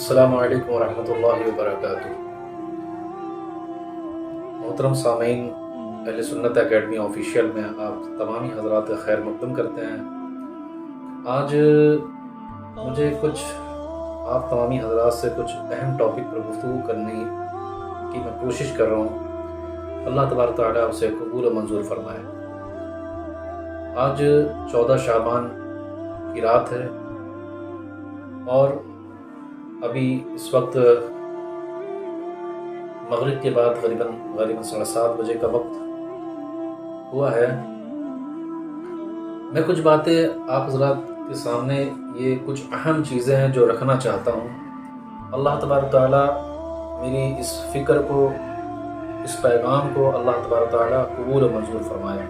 السلام علیکم ورحمۃ اللہ وبرکاتہ۔ محترم سامعین، اہل سنت اکیڈمی آفیشیل میں آپ تمامی حضرات کا خیر مقدم کرتے ہیں۔ آج مجھے آپ تمامی حضرات سے کچھ اہم ٹاپک پر گفتگو کرنے کی میں کوشش کر رہا ہوں۔ اللہ تبارک و تعالیٰ اسے قبول و منظور فرمائے۔ آج 14 شعبان کی رات ہے اور ابھی اس وقت مغرب کے بعد غالباً 7:30 بجے کا وقت ہوا ہے۔ میں کچھ باتیں آپ حضرات کے سامنے یہ کچھ اہم چیزیں ہیں جو رکھنا چاہتا ہوں۔ اللہ تبارک تعالیٰ میری اس فکر کو، اس پیغام کو اللہ تبارک تعالیٰ قبول و منظور فرمائے۔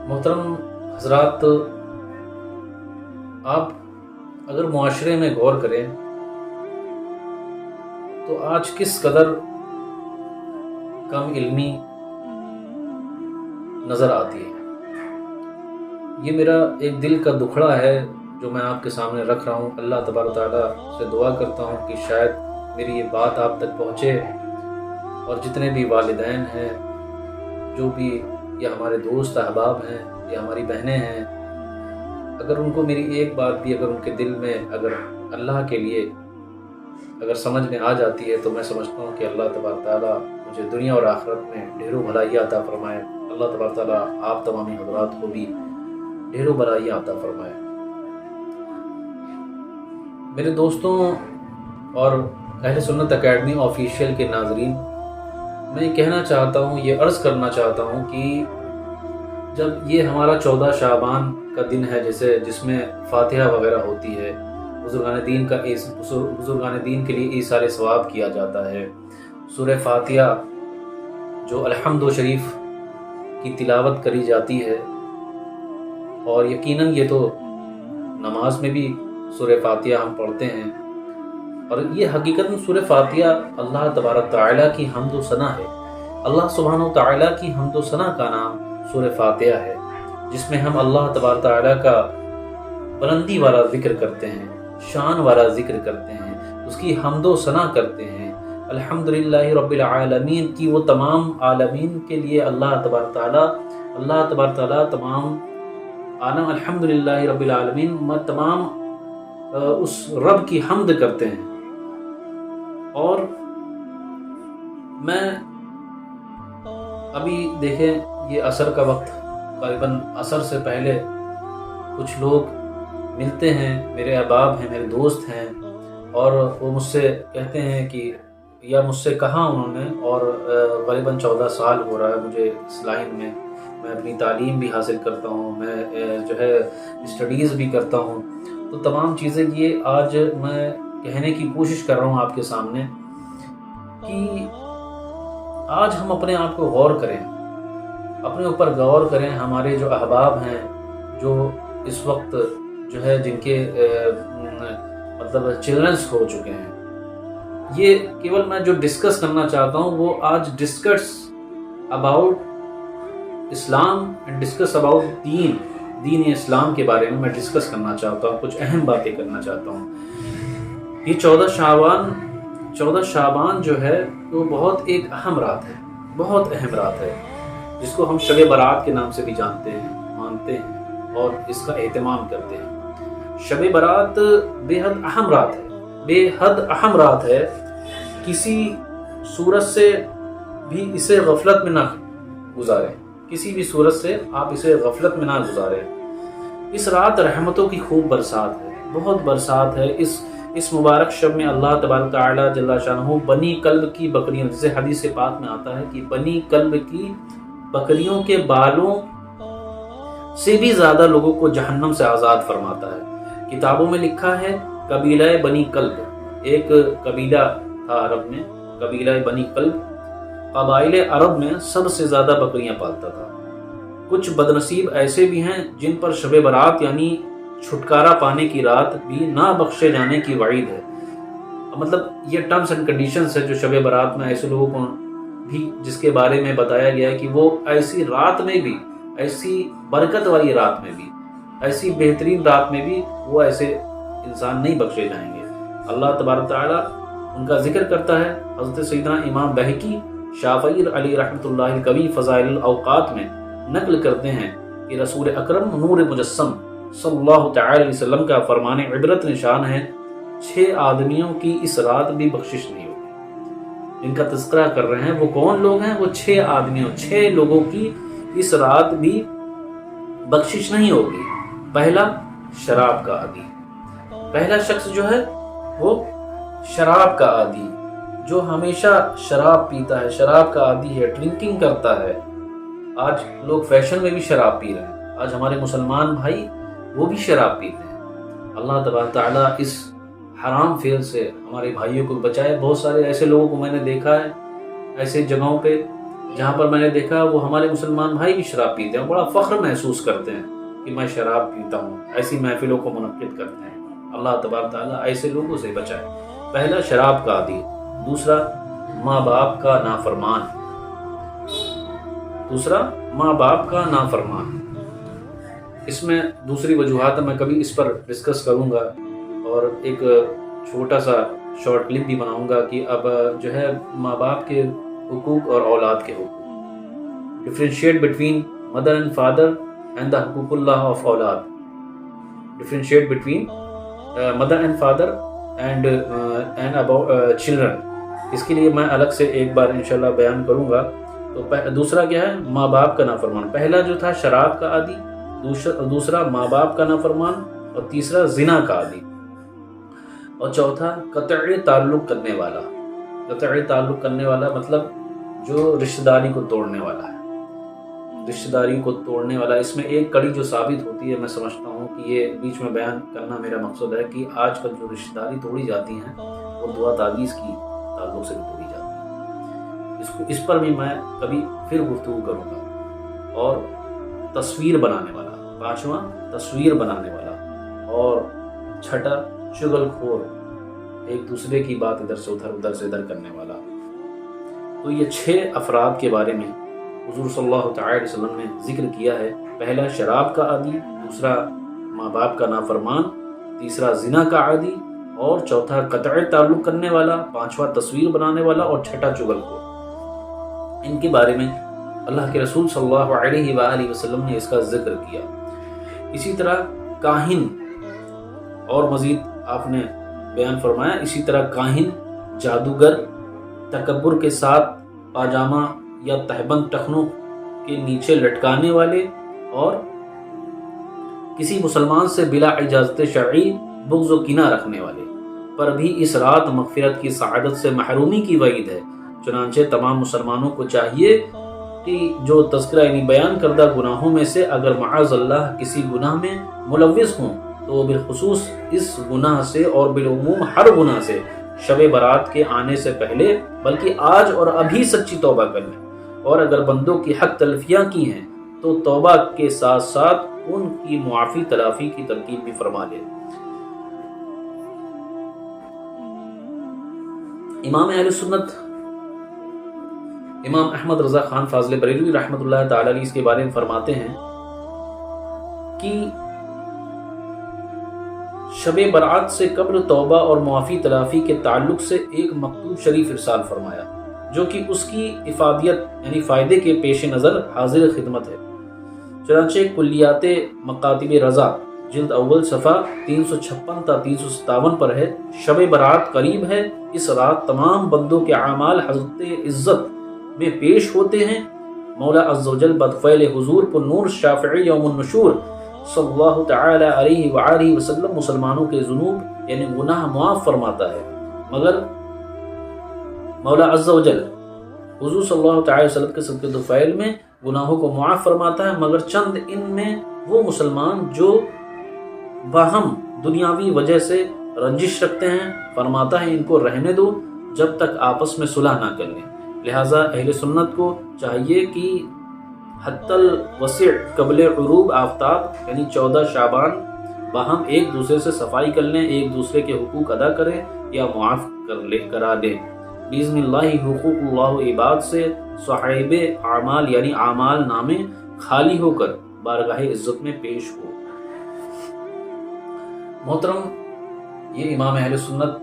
محترم حضرات، آپ اگر معاشرے میں غور کریں تو آج کس قدر کم علمی نظر آتی ہے۔ یہ میرا ایک دل کا دکھڑا ہے جو میں آپ کے سامنے رکھ رہا ہوں۔ اللہ تبارک تعالیٰ سے دعا کرتا ہوں کہ شاید میری یہ بات آپ تک پہنچے اور جتنے بھی والدین ہیں، جو بھی یا ہمارے دوست احباب ہیں یا ہماری بہنیں ہیں، اگر ان کو میری ایک بات بھی اگر ان کے دل میں اگر اللہ کے لیے اگر سمجھ میں آ جاتی ہے تو میں سمجھتا ہوں کہ اللہ تبارک تعالیٰ مجھے دنیا اور آخرت میں ڈھیروں بھلائیاں عطا فرمائے۔ اللہ تبارک تعالیٰ آپ تمامی حضرات کو بھی ڈھیروں بھلائیاں عطا فرمائے۔ میرے دوستوں اور اہل سنت اکیڈمی آفیشیل کے ناظرین، میں یہ کہنا چاہتا ہوں، یہ عرض کرنا چاہتا ہوں کہ جب یہ ہمارا 14 شعبان کا دن ہے جس میں فاتحہ وغیرہ ہوتی ہے، بزرگان دین کے لیے ایثار ثواب کیا جاتا ہے، سورہ فاتحہ جو الحمد شریف کی تلاوت کری جاتی ہے، اور یقیناً یہ تو نماز میں بھی سورہ فاتحہ ہم پڑھتے ہیں، اور یہ حقیقتاً سورہ فاتحہ اللہ تبارک تعالیٰ کی حمد و ثنا ہے۔ اللہ سبحانہ و تعالیٰ کی حمد و ثنا کا نام سورہ فاتحہ ہے، جس میں ہم اللہ تبارک تعالیٰ کا بلندی والا ذکر کرتے ہیں، شان والا ذکر کرتے ہیں، اس کی حمد و ثنا کرتے ہیں۔ الحمدللہ رب العالمین کی وہ تمام عالمین کے لیے اللہ تبارک تعالیٰ تمام عالم الحمدللہ رب العالمین تمام اس رب کی حمد کرتے ہیں۔ اور میں ابھی دیکھیں، یہ عصر کا وقت، غالباً عصر سے پہلے کچھ لوگ ملتے ہیں، میرے احباب ہیں، میرے دوست ہیں، اور وہ مجھ سے کہتے ہیں کہ یا مجھ سے کہا انہوں نے، اور غالباً 14 سال ہو رہا ہے مجھے اس لائن میں اپنی تعلیم بھی حاصل کرتا ہوں، میں اسٹڈیز بھی کرتا ہوں، تو تمام چیزیں یہ آج میں کہنے کی کوشش کر رہا ہوں آپ کے سامنے کہ آج ہم اپنے آپ کو غور کریں، اپنے اوپر غور کریں۔ ہمارے جو احباب ہیں، جو اس وقت جن کے چلڈرنس ہو چکے ہیں، یہ کیول میں جو ڈسکس کرنا چاہتا ہوں وہ آج ڈسکس اباؤٹ اسلام اینڈ ڈسکس اباؤٹ دین اسلام کے بارے میں ڈسکس کرنا چاہتا ہوں، کچھ اہم باتیں کرنا چاہتا ہوں۔ یہ 14 شعبان جو ہے وہ بہت ایک اہم رات ہے، بہت اہم رات ہے، جس کو ہم شب برات کے نام سے بھی جانتے ہیں، مانتے ہیں اور اس کا اہتمام کرتے ہیں۔ شب برات بے حد اہم رات ہے، کسی صورت سے بھی اسے غفلت میں نہ گزاریں، کسی بھی صورت سے آپ اسے غفلت میں نہ گزاریں۔ اس رات رحمتوں کی خوب برسات ہے، بہت برسات ہے۔ اس مبارک شب میں اللہ تبارک تعالیٰ جل شانہ بنی کلب کی بکریوں، جسے حدیث پاک میں آتا ہے کہ بنی کلب کی بکریوں کے بالوں سے بھی زیادہ لوگوں کو جہنم سے آزاد فرماتا ہے۔ کتابوں میں لکھا ہے قبیلہ بنی کلب، ایک قبیلہ تھا عرب میں، قبیلہ بنی کلب قبائل عرب میں سب سے زیادہ بکریاں پالتا تھا۔ کچھ بدنصیب ایسے بھی ہیں جن پر شب برات یعنی چھٹکارا پانے کی رات بھی نہ بخشے جانے کی وعید ہے۔ مطلب یہ ٹرمز اینڈ کنڈیشنز ہے جو شب برات میں ایسے لوگوں کو بھی، جس کے بارے میں بتایا گیا ہے کہ وہ ایسی رات میں بھی، ایسی برکت والی رات میں بھی ایسی بہترین رات میں بھی وہ ایسے انسان نہیں بخشے جائیں گے۔ اللہ تبارک تعالیٰ ان کا ذکر کرتا ہے۔ حضرت سیدنا امام بہقی شافعی علی رحمۃ اللہ کبھی فضائل الاوقات میں نقل کرتے ہیں کہ رسول اکرم نور مجسم صلی اللہ تعالی علیہ وسلم کا فرمان عبرت نشان ہے، 6 آدمیوں کی اس رات بھی بخشش نہیں ہوگی۔ ان کا تذکرہ کر رہے ہیں وہ کون لوگ ہیں؟ وہ 6 آدمیوں 6 لوگوں کی اس رات بھی بخشش نہیں ہوگی۔ پہلا شراب کا عادی، پہلا شخص جو ہے وہ شراب کا عادی، جو ہمیشہ شراب پیتا ہے، شراب کا عادی ہے، ڈرنکنگ کرتا ہے۔ آج لوگ فیشن میں بھی شراب پی رہے ہیں، آج ہمارے مسلمان بھائی وہ بھی شراب پیتے ہیں۔ اللہ تبارک تعالیٰ اس حرام فعل سے ہمارے بھائیوں کو بچائے۔ بہت سارے ایسے لوگوں کو میں نے دیکھا ہے ایسے جگہوں پہ جہاں پر میں نے دیکھا وہ ہمارے مسلمان بھائی بھی شراب پیتے ہیں، بڑا فخر محسوس کرتے ہیں کہ میں شراب پیتا ہوں، ایسی محفلوں کو منعقد کرتے ہیں۔ اللہ تبارک تعالیٰ ایسے لوگوں سے بچائے۔ پہلا شراب کا عادی، دوسرا ماں باپ کا نافرمان، دوسرا ماں باپ کا نافرمان۔ اس میں دوسری وجوہات میں کبھی اس پر ڈسکس کروں گا اور ایک چھوٹا سا شارٹ کلپ بھی بناؤں گا کہ اب جو ہے ماں باپ کے حقوق اور اولاد کے حقوق، differentiate between mother and father and the حقوق اللہ آف اولاد، differentiate between mother and father and about children. اس کے لیے میں الگ سے ایک بار انشاءاللہ بیان کروں گا۔ تو دوسرا کیا ہے؟ ماں باپ کا نافرمان۔ پہلا جو تھا شراب کا عادی، دوسرا ماں باپ کا نافرمان، اور تیسرا زنا کا عادی، اور چوتھا قطعی تعلق کرنے والا۔ قطعی تعلق کرنے والا مطلب جو رشتہ داری کو توڑنے والا ہے، رشتہ داری کو توڑنے والا۔ اس میں ایک کڑی جو ثابت ہوتی ہے، میں سمجھتا ہوں کہ یہ بیچ میں بیان کرنا میرا مقصد ہے کہ آج کل جو رشتہ داری توڑی جاتی ہیں وہ دعا تعویذ کی تعلق سے بھی توڑی جاتی ہیں۔ اس پر بھی میں کبھی پھر گفتگو کروں گا۔ اور تصویر بنانے والا، پانچواں تصویر بنانے والا، اور چھٹا چغل خور، ایک دوسرے کی بات ادھر سے ادھر سے ادھر کرنے والا۔ تو یہ 6 افراد کے بارے میں حضور صلی اللہ تعالی علیہ وسلم نے ذکر کیا ہے۔ پہلا شراب کا عادی، دوسرا ماں باپ کا نافرمان، تیسرا زنا کا عادی، اور چوتھا قطعی تعلق کرنے والا، پانچواں تصویر بنانے والا، اور چھٹا چغل خور۔ ان کے بارے میں اللہ کے رسول صلی اللہ علیہ وآلہ وسلم نے اس کا ذکر کیا۔ اسی طرح کاہن، اور مزید آپ نے بیان فرمایا، اسی طرح کاہن، جادوگر، تکبر کے ساتھ پاجامہ یا تہبند ٹخنوں کے نیچے لٹکانے والے، اور کسی مسلمان سے بلا اجازت شرعی بغض و کینہ رکھنے والے پر بھی اس رات مغفرت کی سعادت سے محرومی کی وعید ہے۔ چنانچہ تمام مسلمانوں کو چاہیے کہ جو تذکرہ یعنی بیان کردہ گناہوں میں سے اگر معاذ اللہ کسی گناہ میں ملوث ہوں تو بالخصوص اس گناہ سے اور بالعموم ہر گناہ سے شب برات کے آنے سے پہلے بلکہ آج اور ابھی سچی توبہ کر لیں، اور اگر بندوں کی حق تلفیاں کی ہیں تو توبہ کے ساتھ ساتھ ان کی معافی تلافی کی ترکیب بھی فرما لیں۔ امام اہل سنت امام احمد رضا خان فاضل بریلوی رحمۃ اللہ تعالی علیہ اس کے بارے میں فرماتے ہیں کہ شب برات سے قبل توبہ اور معافی تلافی کے تعلق سے ایک مکتوب شریف ارسال فرمایا جو کہ اس کی افادیت یعنی فائدے کے پیش نظر حاضر خدمت ہے۔ چنانچہ کلیات مکاتب رضا جلد اول صفحہ 356 تا 357 پر ہے، شب برات قریب ہے، اس رات تمام بندوں کے اعمال حضرت عزت میں پیش ہوتے ہیں، مولا عز و جل بدفعل حضور پر نور شافعی یوم النشور صلی اللہ تعالی علیہ وآلہ وسلم مسلمانوں کے ذنوب یعنی گناہ معاف فرماتا ہے، مگر مولا عز و جل حضور صلی اللہ تعالی وسلم کے صدقے دفعل میں گناہوں کو معاف فرماتا ہے، مگر چند ان میں وہ مسلمان جو باہم دنیاوی وجہ سے رنجش رکھتے ہیں، فرماتا ہے ان کو رہنے دو جب تک آپس میں صلح نہ کر لیں۔ لہٰذا اہل سنت کو چاہیے کہ حتی الوسع قبل غروب آفتاب یعنی 14 شعبان باہم ایک دوسرے سے صفائی کر لیں، ایک دوسرے کے حقوق ادا کریں یا معاف کرا دیں۔ باذن اللہ حقوق اللہ عباد سے صاحب اعمال یعنی اعمال نامے خالی ہو کر بارگاہ عزت میں پیش ہو۔ محترم، یہ امام اہل سنت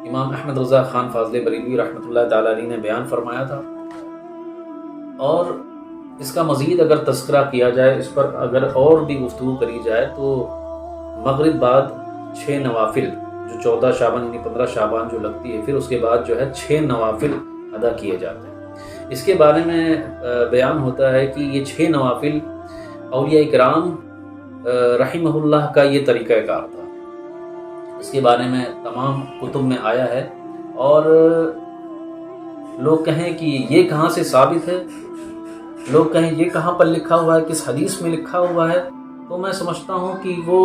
امام احمد رضا خان فاضل بریلوی رحمۃ اللہ تعالی علیہ نے بیان فرمایا تھا، اور اس کا مزید اگر تذکرہ کیا جائے، اس پر اگر اور بھی گفتگو کری جائے تو مغرب بعد 6 نوافل جو 14 شعبان یعنی 15 شعبان جو لگتی ہے، پھر اس کے بعد جو ہے 6 نوافل ادا کیے جاتے ہیں۔ اس کے بارے میں بیان ہوتا ہے کہ یہ 6 نوافل اولیاء کرام رحمہ اللہ کا یہ طریقہ کار تھا۔ اس کے بارے میں تمام کتب میں آیا ہے، اور لوگ کہیں کہ یہ کہاں سے ثابت ہے، لوگ کہیں یہ کہاں پر لکھا ہوا ہے، کس حدیث میں لکھا ہوا ہے، تو میں سمجھتا ہوں کہ وہ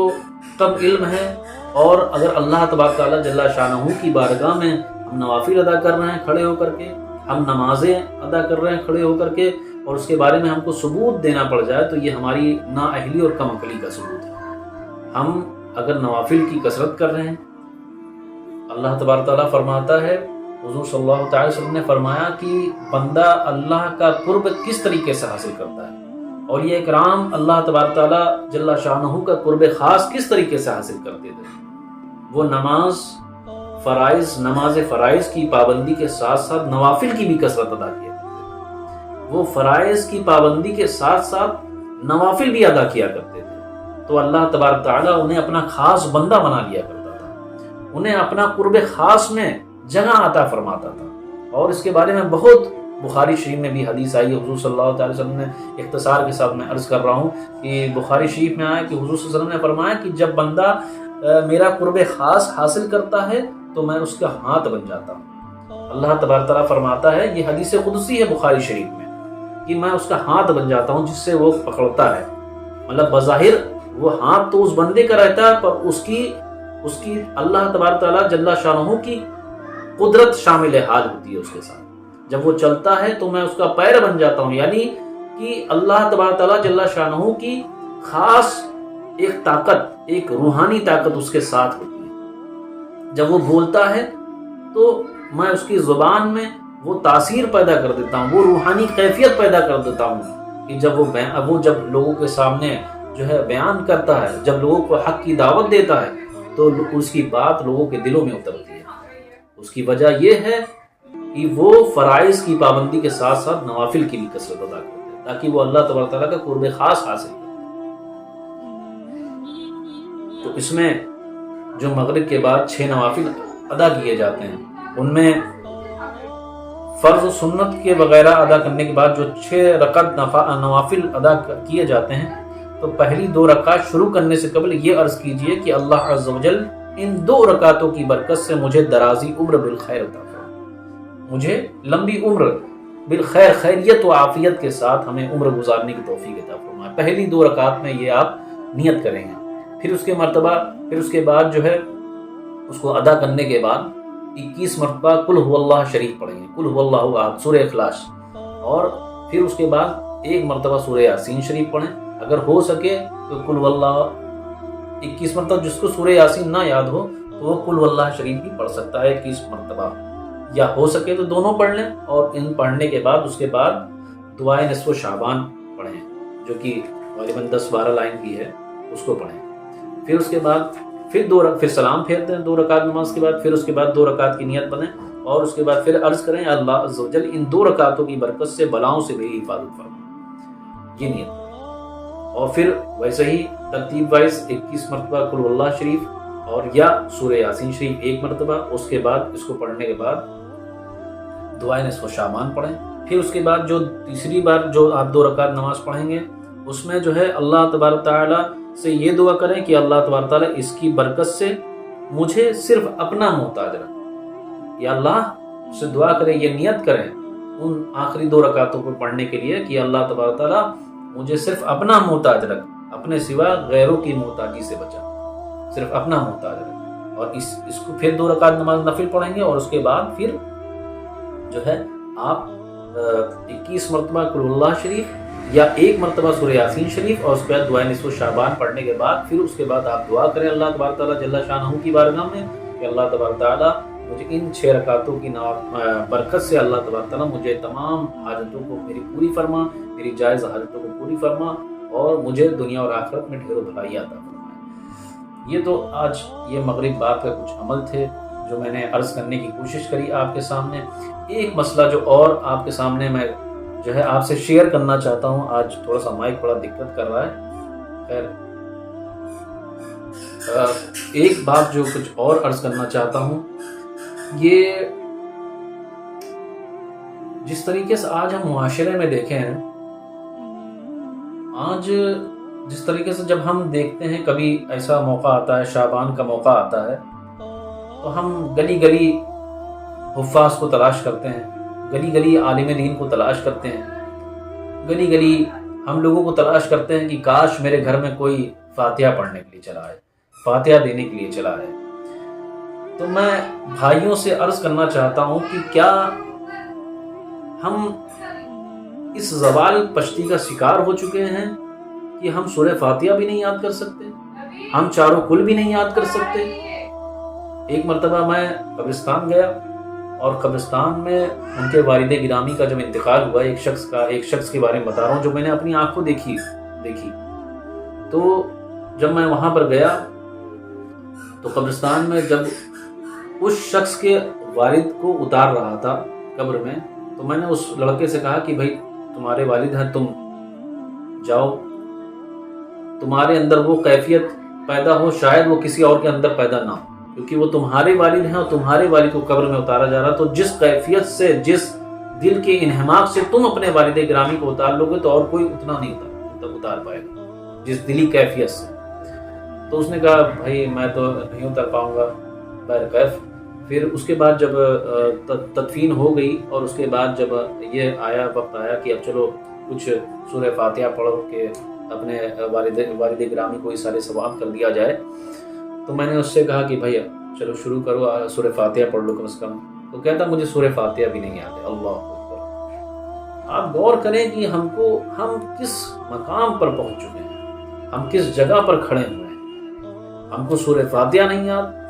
تب علم ہے، اور اگر اللہ تبارک تعالیٰ جل شانہ کی بارگاہ میں ہم نوافل ادا کر رہے ہیں کھڑے ہو کر کے، ہم نمازیں ادا کر رہے ہیں کھڑے ہو کر کے، اور اس کے بارے میں ہم کو ثبوت دینا پڑ جائے تو یہ ہماری نااہلی اور کم عقلی کا ثبوت ہے۔ ہم اگر نوافل کی کثرت کر رہے ہیں، اللہ تبارک تعالیٰ فرماتا ہے، حضور صلی اللہ تعالی وسلم نے فرمایا کہ بندہ اللہ کا قرب کس طریقے سے حاصل کرتا ہے، اولیاء کرام اللہ تبارک تعالیٰ جل شانہ کا قرب خاص کس طریقے سے حاصل کرتے تھے۔ وہ نماز فرائض کی پابندی کے ساتھ ساتھ نوافل کی بھی کثرت ادا کیا کرتے تھے۔ وہ فرائض کی پابندی کے ساتھ ساتھ نوافل بھی ادا کیا کرتے تھے، تو اللہ تبارک تعالیٰ انہیں اپنا خاص بندہ بنا لیا کرتا تھا، انہیں اپنا قرب خاص میں جگہ عطا فرماتا تھا۔ اور اس کے بارے میں بہت بخاری شریف میں بھی حدیث آئی ہے، حضور صلی اللہ علیہ وسلم نے اختصار کے ساتھ میں عرض کر رہا ہوں کہ بخاری شریف میں آیا کہ حضور صلی اللہ علیہ وسلم نے فرمایا کہ جب بندہ میرا قرب خاص حاصل کرتا ہے تو میں اس کا ہاتھ بن جاتا ہوں۔ اللہ تبارک تعالیٰ فرماتا ہے، یہ حدیث قدسی ہے بخاری شریف میں، کہ میں اس کا ہاتھ بن جاتا ہوں جس سے وہ پکڑتا ہے۔ مطلب بظاہر وہ ہاتھ تو اس بندے کا رہتا ہے، پر اس کی اللہ تبارک تعالیٰ جل شانہ کی قدرت شامل حال ہوتی ہے اس کے ساتھ۔ جب وہ چلتا ہے تو میں اس کا پیر بن جاتا ہوں، یعنی کہ اللہ تبارک تعالیٰ جل شانہ کی خاص ایک طاقت، ایک روحانی طاقت اس کے ساتھ ہوتی ہے۔ جب وہ بولتا ہے تو میں اس کی زبان میں وہ تاثیر پیدا کر دیتا ہوں، وہ روحانی کیفیت پیدا کر دیتا ہوں کہ جب وہ جب لوگوں کے سامنے جو ہے بیان کرتا ہے، جب لوگوں کو حق کی دعوت دیتا ہے تو اس کی بات لوگوں کے دلوں میں اترتی ہے۔ اس کی وجہ یہ ہے کہ وہ فرائض کی پابندی کے ساتھ ساتھ نوافل کی بھی کثرت ادا کرتے ہیں، تاکہ وہ اللہ تبارک تعالیٰ کا قرب خاص حاصل کرے۔ تو اس میں جو مغرب کے بعد 6 نوافل ادا کیے جاتے ہیں، ان میں فرض و سنت کے وغیرہ ادا کرنے کے بعد جو 6 رکعت نوافل ادا کیے جاتے ہیں، تو پہلی 2 رکعت شروع کرنے سے قبل یہ عرض کیجئے کہ اللہ عز و جل ان 2 رکعتوں کی برکت سے مجھے درازی عمر بالخیر عطا فرمائے، مجھے لمبی عمر بالخیر، خیریت و عافیت کے ساتھ ہمیں عمر گزارنے کی توفیق عطا فرمائے۔ پہلی 2 رکعت میں یہ آپ نیت کریں گے، پھر اس کے بعد جو ہے اس کو ادا کرنے کے بعد 21 مرتبہ قل هو اللہ شریف پڑھیں گے، قل هو اللہ احد، سورہ اخلاص، اور پھر اس کے بعد 1 مرتبہ سورہ یاسین شریف پڑھیں۔ اگر ہو سکے تو قل هو اللہ 21 مرتبہ، جس کو سورہ یاسین نہ یاد ہو تو وہ قل هو اللہ شریف بھی پڑھ سکتا ہے 21 مرتبہ، یا ہو سکے تو دونوں پڑھ لیں، اور ان پڑھنے کے بعد اس کے بعد دعائے نصف شعبان پڑھیں، جو کہ غالباً 10-12 لائن کی ہے، اس کو پڑھیں۔ پھر اس کے بعد پھر سلام پھیرتے ہیں 2 رکعت نماز کے بعد، پھر اس کے بعد 2 رکعت کی نیت بنیں، اور اس کے بعد پھر عرض کریں اللہ عز و جل ان 2 رکعتوں کی برکت سے بلاؤں سے میری حفاظت فرما، یہ نیت۔ اور پھر ویسے ہی ترتیب وائز 21 مرتبہ قل اللہ شریف اور یا سورہ یاسین شریف 1 مرتبہ، اس کے بعد اس کو پڑھنے کے بعد دعائے نصف شعبان پڑھیں۔ پھر اس کے بعد جو تیسری بار جو آپ 2 رکعت نماز پڑھیں گے، اس میں جو ہے اللہ تبارک تعالیٰ سے یہ دعا کریں کہ اللہ تبارک تعالیٰ اس کی برکت سے مجھے صرف اپنا محتاج رکھ، یا اللہ سے دعا کریں، یہ نیت کریں ان آخری 2 رکعتوں کو پڑھنے کے لیے کہ اللہ تبارک تعالیٰ مجھے صرف اپنا محتاج رکھ، اپنے سوا غیروں کی محتاجی سے بچا، صرف اپنا محتاج رکھ۔ اور اس کو پھر 2 رکعت نماز نفل پڑھیں گے، اور اس کے بعد پھر جو ہے آپ 21 مرتبہ قل اللہ شریف یا 1 مرتبہ سورہ یاسین شریف، اور اس کے بعد دعائے نصف شعبان پڑھنے کے بعد پھر اس کے بعد آپ دعا کریں اللہ تبارک تعالیٰ جل شانہ کی بارگاہ میں کہ اللہ تبارک تعالیٰ مجھے ان 6 رکعتوں کی برکت سے اللہ تبارک تعالیٰ مجھے تمام حاجتوں کو میری پوری فرما، میری جائز حاجتوں کو پوری فرما، اور مجھے دنیا اور آخرت میں ڈھیر و بھلائی عطا فرمائے۔ یہ تو آج یہ مغرب بات کا کچھ عمل تھے جو میں نے عرض کرنے کی کوشش کری آپ کے سامنے۔ ایک مسئلہ جو اور آپ کے سامنے میں جو ہے آپ سے شیئر کرنا چاہتا ہوں، آج تھوڑا سا مائک بڑا دقت کر رہا ہے، خیر ایک بات جو کچھ اور عرض کرنا چاہتا ہوں، یہ جس طریقے سے آج ہم معاشرے میں دیکھیں ہیں، آج جس طریقے سے جب ہم دیکھتے ہیں کبھی ایسا موقع آتا ہے، شعبان کا موقع آتا ہے، تو ہم گلی گلی حفاظ کو تلاش کرتے ہیں، گلی گلی عالم دین کو تلاش کرتے ہیں، گلی گلی ہم لوگوں کو تلاش کرتے ہیں کہ کاش میرے گھر میں کوئی فاتحہ پڑھنے کے لیے چلا ہے، فاتحہ دینے کے لیے چلا ہے۔ تو میں بھائیوں سے عرض کرنا چاہتا ہوں کہ کیا ہم اس زوال پشتی کا شکار ہو چکے ہیں کہ ہم سورہ فاتحہ بھی نہیں یاد کر سکتے، ہم چاروں کل بھی نہیں یاد کر سکتے۔ ایک مرتبہ میں قبرستان گیا اور قبرستان میں ان کے والد گرامی کا جب انتقال ہوا، ایک شخص کے بارے میں بتا رہا ہوں جو میں نے اپنی آنکھوں دیکھی۔ تو جب میں وہاں پر گیا تو قبرستان میں جب اس شخص کے والد کو اتار رہا تھا قبر میں، تو میں نے اس لڑکے سے کہا کہ بھائی تمہارے والد ہیں، تم جاؤ، تمہارے اندر وہ کیفیت پیدا ہو، شاید وہ کسی اور کے اندر پیدا نہ ہو، کیونکہ وہ تمہارے والد ہیں اور تمہارے والد کو قبر میں اتارا جا رہا، تو جس کیفیت سے، جس دل کے انہماک سے تم اپنے والد گرامی کو اتار لو گے تو اور کوئی اتنا نہیں اتار پائے گا، جس دلی کیفیت سے۔ تو اس نے کہا بھائی میں تو نہیں اتر پاؤں گا، بہرکیف۔ پھر اس کے بعد جب تدفین ہو گئی اور اس کے بعد جب یہ وقت آیا کہ اب چلو کچھ سورہ فاتحہ پڑھ کے اپنے والد گرامی کو اشارے ثواب کر دیا جائے، تو میں نے اس سے کہا کہ بھائی چلو شروع کرو، سورہ فاتحہ پڑھ لو کم از کم۔ تو کہتا مجھے سورہ فاتحہ بھی نہیں یاد ہے۔ اللہ اکبر! آپ غور کریں کہ ہم کس مقام پر پہنچ چکے ہیں، ہم کس جگہ پر کھڑے ہوئے ہیں۔ ہم کو سورہ فاتحہ نہیں یاد،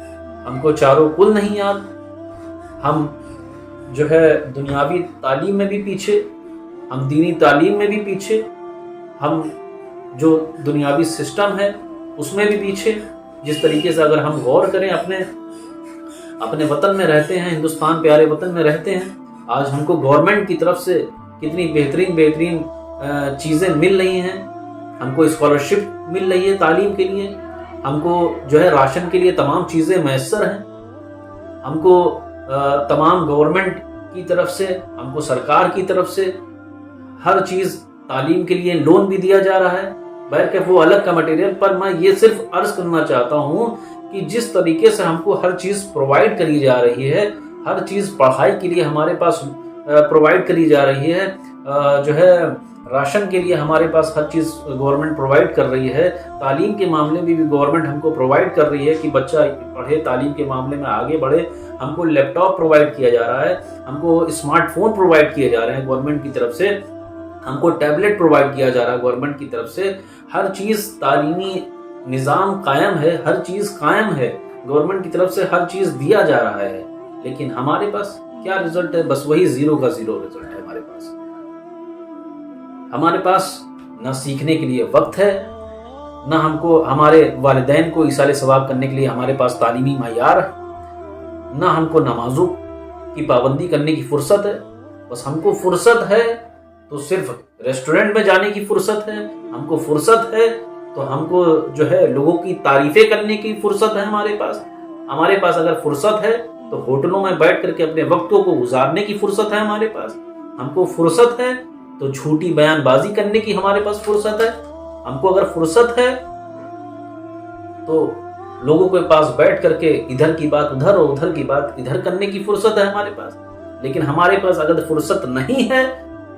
ہم کو چاروں کل نہیں یاد، ہم جو ہے دنیاوی تعلیم میں بھی پیچھے، ہم دینی تعلیم میں بھی پیچھے، ہم جو دنیاوی سسٹم ہے اس میں بھی پیچھے۔ جس طریقے سے اگر ہم غور کریں اپنے وطن میں رہتے ہیں، ہندوستان پیارے وطن میں رہتے ہیں، آج ہم کو گورنمنٹ کی طرف سے کتنی بہترین چیزیں مل رہی ہیں، ہم کو اسکالرشپ مل رہی ہے تعلیم کے لیے، ہم کو جو ہے راشن کے لیے تمام چیزیں میسر ہیں، ہم کو تمام گورنمنٹ کی طرف سے، ہم کو سرکار کی طرف سے ہر چیز، تعلیم کے لیے لون بھی دیا جا رہا ہے۔ بہرکیف وہ الگ کا مٹیریل، پر میں یہ صرف عرض کرنا چاہتا ہوں کہ جس طریقے سے ہم کو ہر چیز پرووائڈ کری جا رہی ہے، ہر چیز پڑھائی کے لیے ہمارے پاس پرووائڈ کری جا رہی ہے، جو ہے راشن کے لیے ہمارے پاس ہر چیز گورنمنٹ پرووائڈ کر رہی ہے، تعلیم کے معاملے میں بھی گورنمنٹ ہم کو پرووائڈ کر رہی ہے کہ بچہ پڑھے، تعلیم کے معاملے میں آگے بڑھے، ہم کو لیپ ٹاپ پرووائڈ کیا جا رہا ہے، ہم کو اسمارٹ فون پرووائڈ کیے جا رہے ہیں گورنمنٹ کی طرف سے، ہم کو ٹیبلٹ پرووائڈ کیا جا رہا ہے گورنمنٹ کی طرف سے، ہر چیز تعلیمی نظام قائم ہے، ہر چیز قائم ہے، گورنمنٹ کی طرف سے ہر چیز دیا جا رہا ہے، لیکن ہمارے پاس کیا رزلٹ ہے؟ بس وہی 0 کا 0 رزلٹ ہے ہمارے پاس۔ ہمارے پاس نہ سیکھنے کے لیے وقت ہے، نہ ہم کو ہمارے والدین کو ایصال ثواب کرنے کے لیے ہمارے پاس تعلیمی معیار ہے، نہ ہم کو نمازوں کی پابندی کرنے کی فرصت ہے۔ بس ہم کو فرصت ہے تو صرف ریسٹورنٹ میں جانے کی فرصت ہے، ہم کو فرصت ہے تو ہم کو جو ہے لوگوں کی تعریفیں کرنے کی فرصت ہے ہمارے پاس اگر فرصت ہے تو ہوٹلوں میں بیٹھ کر کے اپنے وقتوں کو گزارنے کی فرصت ہے ہمارے پاس، ہم کو فرصت ہے تو جھوٹی بیان بازی کرنے کی ہمارے پاس فرصت ہے، ہم کو اگر فرصت ہے تو لوگوں کے پاس بیٹھ کر کے ادھر کی بات ادھر اور ادھر کی بات ادھر کرنے کی فرصت ہے ہمارے پاس۔ لیکن ہمارے پاس اگر فرصت نہیں ہے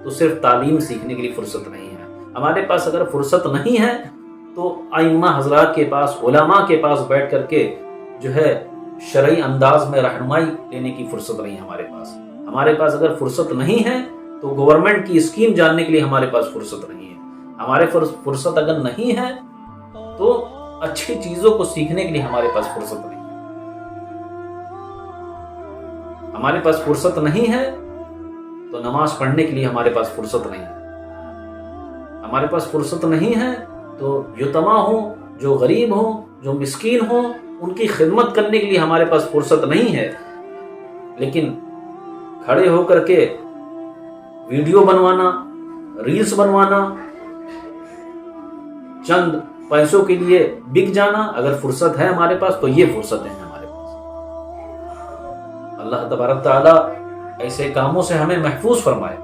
تو صرف تعلیم سیکھنے کے لیے فرصت نہیں ہے، ہمارے پاس اگر فرصت نہیں ہے تو ائمہ حضرات کے پاس، علماء کے پاس بیٹھ کر کے جو ہے شرعی انداز میں رہنمائی لینے کی فرصت نہیں ہمارے پاس اگر فرصت نہیں ہے تو گورنمنٹ کی اسکیم جاننے کے لیے ہمارے پاس فرصت نہیں ہے، ہمارے فرصت اگر نہیں ہے تو اچھی چیزوں کو سیکھنے کے لیے ہمارے پاس فرصت نہیں ہے، ہمارے پاس فرصت نہیں ہے تو نماز پڑھنے کے لیے ہمارے پاس فرصت نہیں ہے، ہمارے پاس فرصت نہیں ہے تو یتیماں ہوں، جو غریب ہوں، جو مسکین ہوں ان کی خدمت کرنے کے لیے ہمارے پاس فرصت نہیں ہے، لیکن کھڑے ہو کر کے ویڈیو بنوانا، ریلز بنوانا، چند پیسوں کے لیے بک جانا، اگر فرصت ہے ہمارے پاس تو یہ فرصت ہے ہمارے پاس۔ اللہ تبارک تعالیٰ ایسے کاموں سے ہمیں محفوظ فرمائے،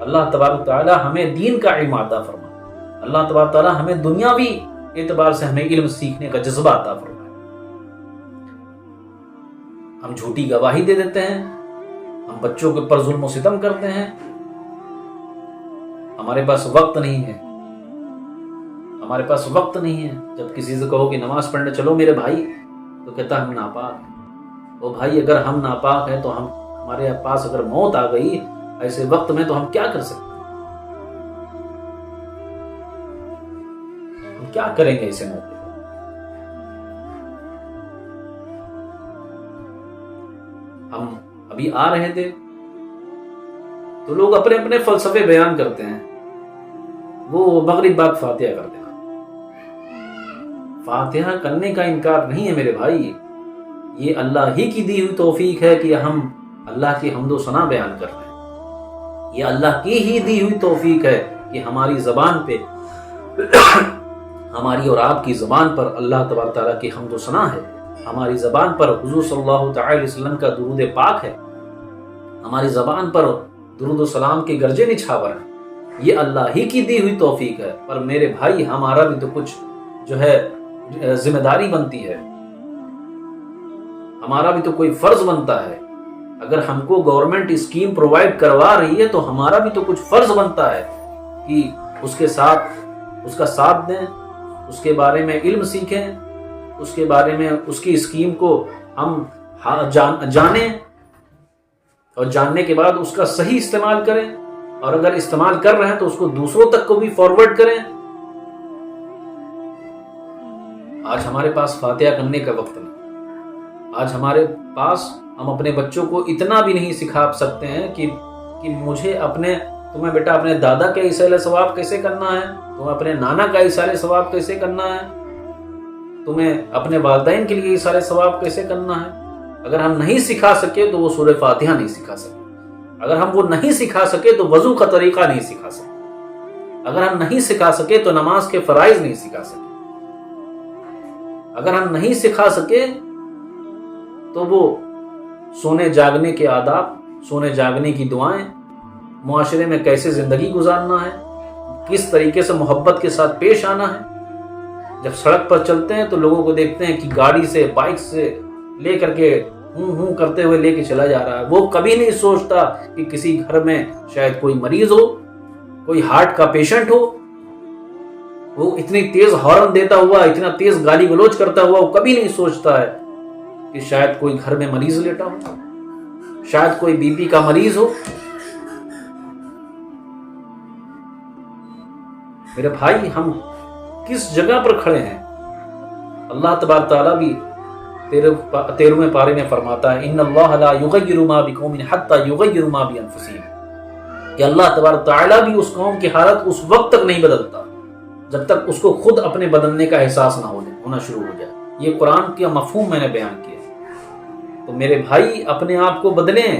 اللہ تبارک تعالیٰ ہمیں دین کا علم عطا فرمائے، اللہ تبارک تعالیٰ ہمیں دنیاوی اعتبار سے ہمیں علم سیکھنے کا جذبہ عطا فرمائے۔ ہم جھوٹی گواہی دے دیتے ہیں، ہم بچوں کے اوپر ظلم و ستم کرتے ہیں، ہمارے پاس وقت نہیں ہے، ہمارے پاس وقت نہیں ہے۔ جب کسی سے کہو کہ نماز پڑھنے چلو میرے بھائی، تو کہتا ہم ناپاک ہیں۔ وہ بھائی اگر ہم ناپاک ہیں تو ہمارے پاس اگر موت آ گئی ایسے وقت میں تو ہم کیا کر سکتے ہیں؟ ہم کیا کریں گے ایسے موقع؟ ہم ابھی آ رہے تھے تو لوگ اپنے اپنے فلسفے بیان کرتے ہیں، وہ مغرب بعد فاتحہ کرتے ہیں۔ فاتحہ کرنے کا انکار نہیں ہے میرے بھائی، یہ اللہ ہی کی دی ہوئی توفیق ہے کہ ہم اللہ کی حمد و ثنا بیان کر رہے ہیں۔ یہ اللہ کی ہی دی ہوئی توفیق ہے کہ ہماری زبان پہ ہماری اور آپ کی زبان پر اللہ تبارک تعالیٰ کی حمد و ثنا ہے، ہماری زبان پر حضور صلی اللہ تعالی علیہ وسلم کا درود پاک ہے، ہماری زبان پر درود و سلام کے گرجے نچھاور ہیں۔ یہ اللہ ہی کی دی ہوئی توفیق ہے، پر میرے بھائی ہمارا بھی تو کچھ جو ہے ذمہ داری بنتی ہے، ہمارا بھی تو کوئی فرض بنتا ہے۔ اگر ہم کو گورنمنٹ اسکیم پرووائڈ کروا رہی ہے تو ہمارا بھی تو کچھ فرض بنتا ہے کہ اس کا ساتھ دیں، اس کے بارے میں علم سیکھیں، اس کے بارے میں اس کی اسکیم کو ہم جانیں، اور جاننے کے بعد اس کا صحیح استعمال کریں، اور اگر استعمال کر رہے ہیں تو اس کو دوسروں تک کو بھی فارورڈ کریں۔ آج ہمارے پاس فاتحہ کرنے کا وقت نہیں، آج ہمارے پاس ہم اپنے بچوں کو اتنا بھی نہیں سکھا سکتے ہیں کہ تمہیں بیٹا اپنے دادا کا ایصال ثواب کیسے کرنا ہے، تمہیں اپنے نانا کا ایصال ثواب کیسے کرنا ہے، تمہیں اپنے والدین کے لیے ایصال ثواب کیسے کرنا ہے۔ اگر ہم نہیں سکھا سکے تو وہ سورہ فاتحہ نہیں سکھا سکے، اگر ہم وہ نہیں سکھا سکے تو وضو کا طریقہ نہیں سکھا سکے، اگر ہم نہیں سکھا سکے تو نماز کے فرائض نہیں سکھا سکے، اگر ہم نہیں سکھا سکے تو وہ سونے جاگنے کے آداب، سونے جاگنے کی دعائیں، معاشرے میں کیسے زندگی گزارنا ہے، کس طریقے سے محبت کے ساتھ پیش آنا ہے۔ جب سڑک پر چلتے ہیں تو لوگوں کو دیکھتے ہیں کہ گاڑی سے، بائک سے لے کر کے ہوں کرتے ہوئے لے کے چلا جا رہا ہے، وہ کبھی نہیں سوچتا کہ کسی گھر میں شاید کوئی مریض ہو، کوئی ہارٹ کا پیشنٹ ہو۔ وہ اتنی تیز ہارن دیتا ہوا، اتنا تیز گالی گلوچ کرتا ہوا، وہ کبھی نہیں سوچتا ہے کہ شاید کوئی گھر میں مریض لیٹا ہو، شاید کوئی بی پی کا مریض ہو۔ میرے بھائی ہم کس جگہ پر کھڑے ہیں؟ اللہ تبارک تعالیٰ بھی 13ویں پارے میں فرماتا ہے ان اللہ لا یغیر ما بقوم حتی یغیر ما بانفسہم، کہ اللہ تبارک تعالیٰ بھی اس قوم کی حالت اس وقت تک نہیں بدلتا جب تک اس کو خود اپنے بدلنے کا احساس نہ ہونا شروع ہو جائے۔ یہ قرآن کا مفہوم میں نے بیان کیا۔ تو میرے بھائی اپنے آپ کو بدلیں،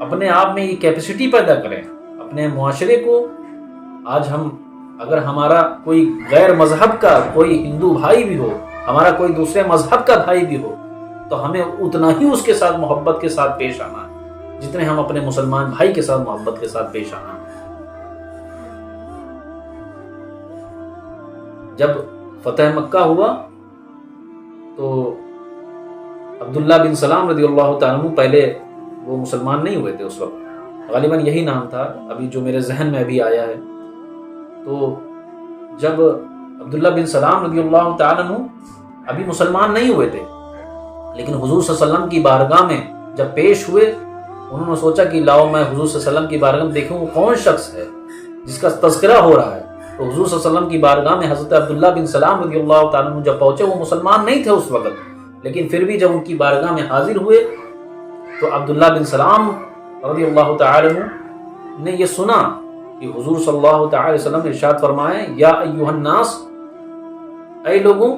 اپنے آپ میں یہ کیپیسٹی پیدا کریں اپنے معاشرے کو۔ آج اگر ہمارا کوئی غیر مذہب کا کوئی ہندو بھائی بھی ہو، ہمارا کوئی دوسرے مذہب کا بھائی بھی ہو، تو ہمیں اتنا ہی اس کے ساتھ محبت کے ساتھ پیش آنا ہے جتنے ہم اپنے مسلمان بھائی کے ساتھ محبت کے ساتھ پیش آنا ہے۔ جب فتح مکہ ہوا تو عبداللہ بن سلام رضی اللہ تعالیٰ عنہ، پہلے وہ مسلمان نہیں ہوئے تھے اس وقت، غالباً یہی نام تھا ابھی جو میرے ذہن میں ابھی آیا ہے۔ تو جب عبداللہ بن سلام رضی اللہ تعالیٰ عنہ ابھی مسلمان نہیں ہوئے تھے، لیکن حضور صلی اللہ علیہ وسلم کی بارگاہ میں جب پیش ہوئے، انہوں نے سوچا کہ لاؤ میں حضور صلی اللہ علیہ وسلم کی بارگاہ میں دیکھوں وہ کون شخص ہے جس کا تذکرہ ہو رہا ہے۔ تو حضور صلی اللہ علیہ وسلم کی بارگاہ میں حضرت عبداللہ بن سلام رضی اللہ تعالیٰ عنہ جب پہنچے، وہ مسلمان نہیں تھے اس وقت، لیکن پھر بھی جب ان کی بارگاہ میں حاضر ہوئے تو عبداللہ بن سلام رضی اللہ تعالیٰ عنہ نے یہ سنا کہ حضور صلی اللہ تعالی وسلم ارشاد فرمائے یا ایھا الناس، اے لوگوں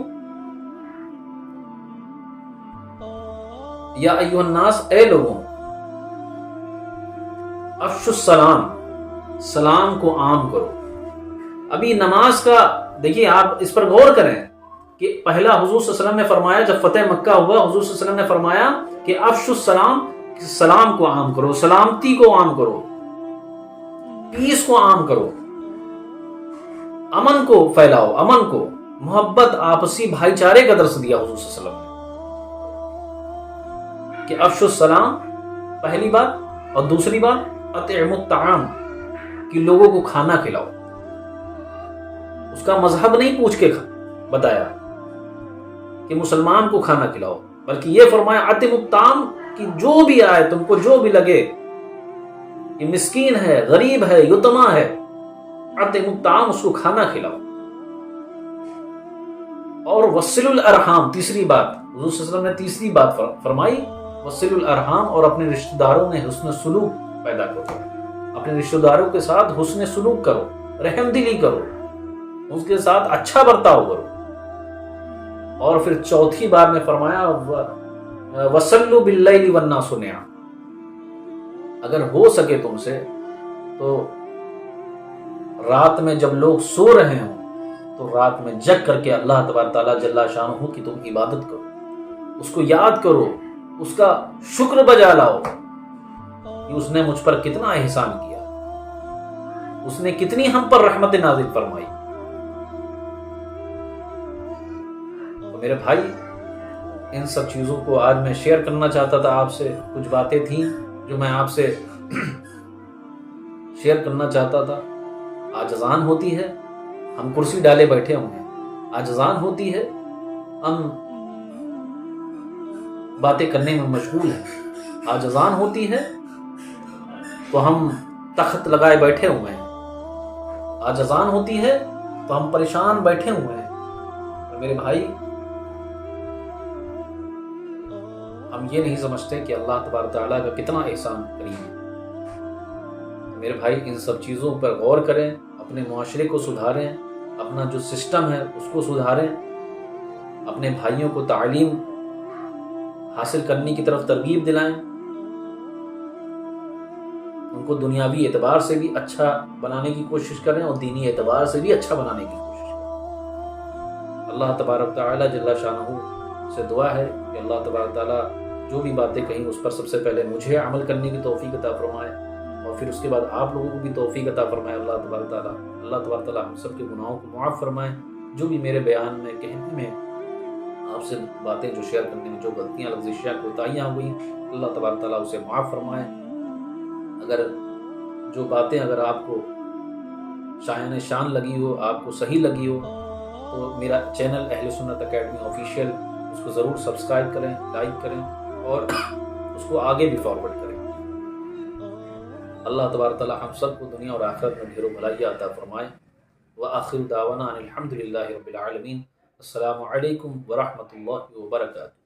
یا ایھا الناس، اے لوگوں، افشوا السلام، سلام کو عام کرو۔ ابھی نماز کا دیکھیے، آپ اس پر غور کریں کہ پہلا حضور صلی اللہ علیہ وسلم نے فرمایا، جب فتح مکہ ہوا، حضور صلی اللہ علیہ وسلم نے فرمایا کہ افشوا السلام، سلام کو عام کرو، سلامتی کو عام کرو، پیس کو عام کرو، امن کو پھیلاؤ، امن کو، محبت، آپسی بھائی چارے کا درس دیا حضور صلی اللہ علیہ وسلم نے کہ افشوا السلام پہلی بات، اور دوسری بات اطعموا الطعام، کہ لوگوں کو کھانا کھلاؤ۔ اس کا مذہب نہیں پوچھ کے بتایا کہ مسلمان کو کھانا کھلاؤ، بلکہ یہ فرمایا اطعموا الطعام، کہ جو بھی آئے، تم کو جو بھی لگے کہ مسکین ہے، غریب ہے، یتیمہ ہے، اطعموا الطعام، اس کو کھانا کھلاؤ۔ اور وصلوا الارحام، تیسری بات حضور صلی اللہ علیہ وسلم نے تیسری بات فرمائی، وصلوا الارحام، اور اپنے رشتہ داروں نے حسن سلوک پیدا کرو، اپنے رشتہ داروں کے ساتھ حسن سلوک کرو، رحم دلی کرو، اس کے ساتھ اچھا برتاؤ کرو۔ اور پھر چوتھی بار میں فرمایا وصلوا باللیل والناس نِیَامٌ، اگر ہو سکے تم سے تو رات میں جب لوگ سو رہے ہوں تو رات میں جگ کر کے اللہ تبارک تعالیٰ جل شانہ کی تم عبادت کرو، اس کو یاد کرو، اس کا شکر بجا لاؤ کہ اس نے مجھ پر کتنا احسان کیا، اس نے کتنی ہم پر رحمت نازل فرمائی۔ تو میرے بھائی، ان سب چیزوں کو آج میں شیئر کرنا چاہتا تھا آپ سے، کچھ باتیں تھیں جو میں آپ سے شیئر کرنا چاہتا تھا۔ آج اذان ہوتی ہے، ہم کرسی ڈالے بیٹھے ہوئے ہیں، آج اذان ہوتی ہے، ہم باتیں کرنے میں مشغول ہیں، آج اذان ہوتی ہے تو ہم تخت لگائے بیٹھے ہوئے ہیں، آج اذان ہوتی ہے تو ہم پریشان بیٹھے ہوئے ہیں۔ اور میرے بھائی، ہم یہ نہیں سمجھتے کہ اللہ تبارک تعالیٰ کا کتنا احسان کریم ہے۔ میرے بھائی، ان سب چیزوں پر غور کریں، اپنے معاشرے کو سدھاریں، اپنا جو سسٹم ہے اس کو سدھاریں، اپنے بھائیوں کو تعلیم حاصل کرنے کی طرف ترغیب دلائیں، ان کو دنیاوی اعتبار سے بھی اچھا بنانے کی کوشش کریں اور دینی اعتبار سے بھی اچھا بنانے کی کوشش کریں۔ اللہ تبارک تعالیٰ جل شانہ سے دعا ہے کہ اللہ تبارک تعالیٰ جو بھی باتیں کہیں اس پر سب سے پہلے مجھے عمل کرنے کی توفیق عطا فرمائے، اور پھر اس کے بعد آپ لوگوں کو بھی توفیق عطا فرمائے اللہ تبارک تعالیٰ ہم سب کے گناہوں کو معاف فرمائے۔ جو بھی میرے بیان میں کہنے میں آپ سے باتیں جو شیئر کرنے میں جو غلطیاں، لغزشیں، کوتاہیاں ہوئی، اللہ تبارک تعالیٰ اسے معاف فرمائے۔ اگر جو باتیں اگر آپ کو شایان شان لگی ہو، آپ کو صحیح لگی ہو، تو میرا چینل اہل سنت اکیڈمی آفیشیل، اس کو ضرور سبسکرائب کریں، لائک کریں اور اس کو آگے بھی فارورڈ کریں۔ اللہ تبارک تعالیٰ ہم سب کو دنیا اور آخرت میں ڈھیر و بھلائی عطا فرمائے۔ وآخر دعوانا ان الحمد للہ رب العالمین۔ السلام علیکم ورحمۃ اللہ وبرکاتہ۔